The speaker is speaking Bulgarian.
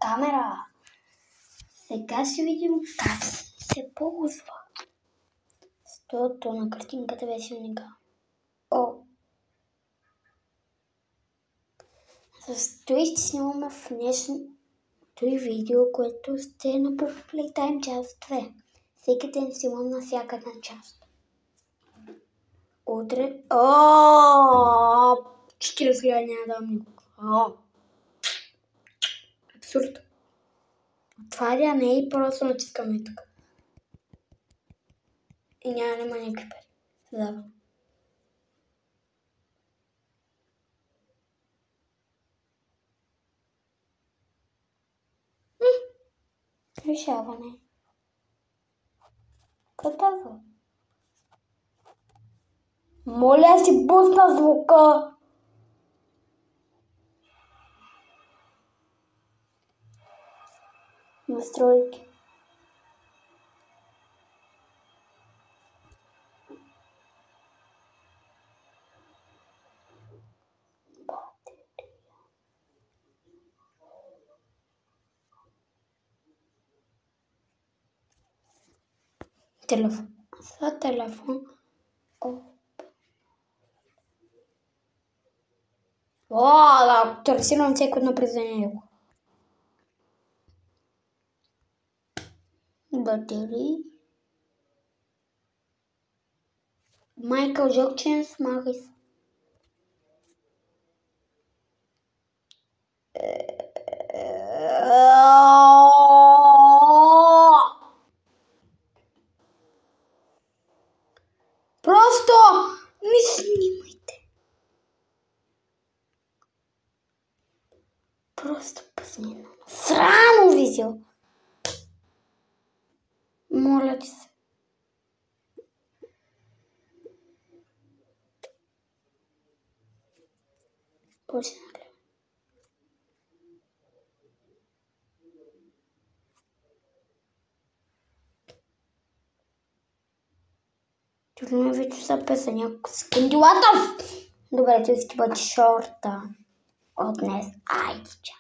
камера. Сега ще видим как се ползва. Стото на картинката беше уникално. С това ще снимаме в днешното видео, което ще е на Playtime част 2. Всеки ден снимам на всяка една част. Утре... 40 няма да дам никога. Абсурд. Отваря не и просто натискаме тук. И няма никакви пари. Задава. Решаване. Готово. Моля си пусна звука. Настройки. Телефон. За телефон. Да, актуализирам всяко едно признание. Батерии. Майкъл Джексон смахай се. Просто ми снимайте. Просто пусни на срано видео. Моля ти се. Почна ли? Чудно вече са песа няколко секунди. Добре, ти си бъде шорта от днес. Айде, ча.